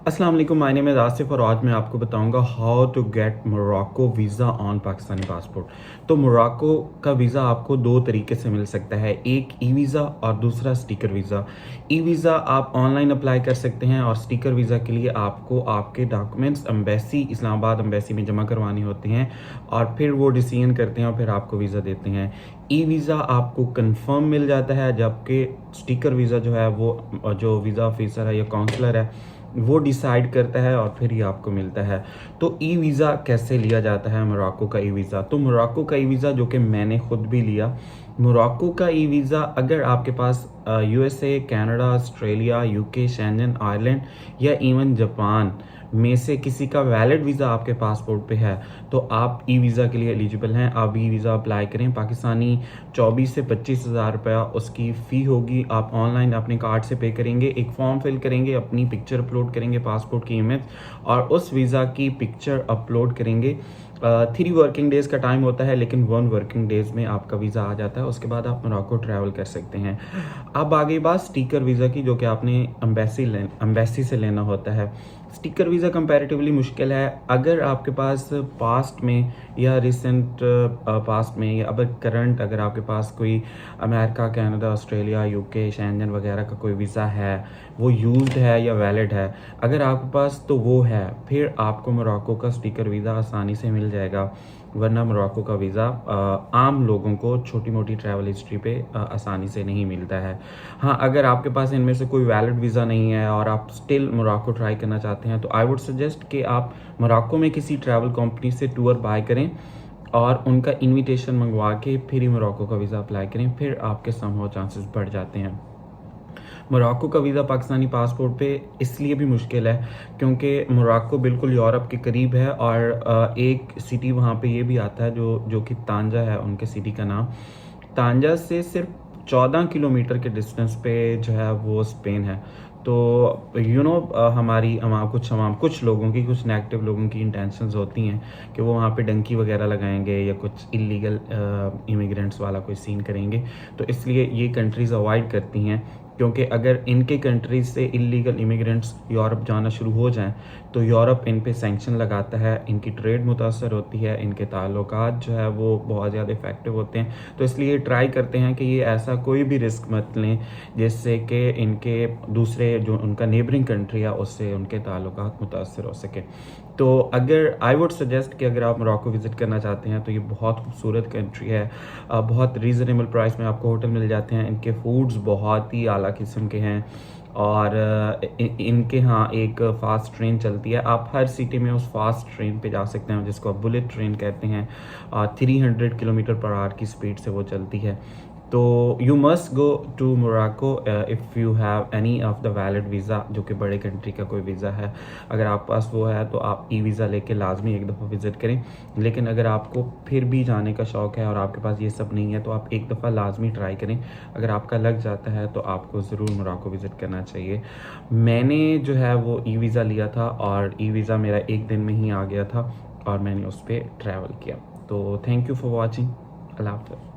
अस्सलाम वालेकुम, my name is Asif और आज मैं आपको बताऊंगा how to get Morocco visa on Pakistani passport. तो मोरक्को का वीज़ा आपको दो तरीके से मिल सकता है, एक ई वीज़ा और दूसरा स्टिकर वीज़ा। ई वीज़ा आप ऑनलाइन अप्लाई कर सकते हैं और स्टिकर वीज़ा के लिए आपको आपके डॉक्यूमेंट्स एम्बेसी इस्लामाबाद एम्बेसी में जमा करवाने होते हैं और फिर वो डिसीजन करते हैं और फिर आपको वीज़ा देते हैं। ई वीज़ा आपको कंफर्म मिल जाता है, जबकि स्टिकर वीज़ा जो है वो जो वीज़ा ऑफिसर है या काउंसलर है वो डिसाइड करता है और फिर ही आपको मिलता है। तो ई वीज़ा कैसे लिया जाता है मोरक्को का ई वीज़ा? तो मोरक्को का ई वीज़ा जो कि मैंने खुद भी लिया, मोरक्को का ई वीज़ा अगर आपके पास USA, Canada, Australia, UK, Schengen, Ireland या इवन जापान में से किसी का वैलिड वीज़ा आपके पासपोर्ट पे है तो आप ई वीज़ा के लिए एलिजिबल हैं। आप ई वीज़ा अप्लाई करें। पाकिस्तानी 24 से 25 हज़ार रुपया उसकी फ़ी होगी। आप ऑनलाइन अपने कार्ड से पे करेंगे, एक फॉर्म फिल करेंगे, अपनी पिक्चर अपलोड करेंगे, पासपोर्ट की इमेज और उस वीज़ा की पिक्चर अपलोड करेंगे। 3 वर्किंग डेज़ का टाइम होता है, लेकिन 1 वर्किंग डेज़ में आपका वीज़ा आ जाता है। उसके बाद आप मोरक्को ट्रैवल कर सकते हैं। अब आ गई बात स्टिकर वीज़ा की, जो कि आपने एम्बेसी से लेना होता है। स्टिकर वीज़ा कंपैरेटिवली मुश्किल है। अगर आपके पास पास्ट में या रिसेंट पास्ट में या अब करंट अगर आपके पास कोई America, Canada, Australia, UK, Schengen वगैरह का कोई वीज़ा है, वो यूज्ड है या वैलिड है, अगर आपके पास तो वो है, फिर आपको मोरक्को का स्टिकर वीज़ा आसानी से मिल जाएगा। वरना मोरक्को का वीज़ा आम लोगों को छोटी मोटी ट्रैवल हिस्ट्री पे आसानी से नहीं मिलता है। हाँ, अगर आपके पास इनमें से कोई वैलिड वीज़ा नहीं है और आप स्टिल मोरक्को ट्राई करना चाहते हैं तो आई वुड सजेस्ट कि आप मोरक्को में किसी ट्रैवल कंपनी से टूर बाय करें और उनका इनविटेशन मंगवा के फिर ही मोरक्को का वीज़ा अप्लाई करें, फिर आपके समहाउ चांसेस बढ़ जाते हैं। मोरक्को का वीज़ा पाकिस्तानी पासपोर्ट पे इसलिए भी मुश्किल है क्योंकि मोरक्को बिल्कुल यूरोप के करीब है और एक सिटी वहाँ पे ये भी आता है जो कि तांजा है उनके सिटी का नाम। तांजा से सिर्फ 14 किलोमीटर के डिस्टेंस पे जो है वो स्पेन है। तो हमारी कुछ लोगों की, कुछ नेगेटिव लोगों की इंटेंशंस होती हैं कि वो वहाँ पे डंकी वगैरह लगाएंगे या कुछ इलीगल इमिग्रेंट्स वाला कोई सीन करेंगे। तो इसलिए ये कंट्रीज़ अवॉइड करती हैं, क्योंकि अगर इनके कंट्रीज से इलीगल इमिग्रेंट्स यूरोप जाना शुरू हो जाएं तो यूरोप इन पे सैंक्शन लगाता है, इनकी ट्रेड मुतासर होती है, इनके ताल्लुकात जो है वो बहुत ज़्यादा इफेक्टिव होते हैं। तो इसलिए ट्राई करते हैं कि ये ऐसा कोई भी रिस्क मत लें जिससे कि इनके दूसरे जो उनका नेबरिंग कंट्री है उससे उनके ताल्लुकात मुतासर हो सके। तो अगर आई वुड सजेस्ट कि अगर आप मोरक्को विज़िट करना चाहते हैं तो ये बहुत खूबसूरत कंट्री है। बहुत रीज़नेबल प्राइस में आपको होटल मिल जाते हैं। इनके फूड्स बहुत ही आला किस्म के हैं और इनके यहाँ एक फ़ास्ट ट्रेन चलती है। आप हर सिटी में उस फास्ट ट्रेन पे जा सकते हैं जिसको आप बुलेट ट्रेन कहते हैं। 300 किलोमीटर पर आवर की स्पीड से वो चलती है। तो you must go to Morocco if you have any of the valid visa, जो कि बड़े कंट्री का कोई वीज़ा है। अगर आप पास वो है तो आप ई वीज़ा लेके लाजमी एक दफ़ा विज़िट करें। लेकिन अगर आपको फिर भी जाने का शौक़ है और आपके पास ये सब नहीं है तो आप एक दफ़ा लाजमी ट्राई करें। अगर आपका लग जाता है तो आपको ज़रूर मोरक्को विज़िट करना चाहिए। मैंने जो है वो ई वीज़ा लिया था और ई वीज़ा मेरा 1 दिन में ही आ गया था और मैंने उस पर ट्रैवल किया। तो थैंक यू फॉर वॉचिंग। अल्लाह हाफ़िज़।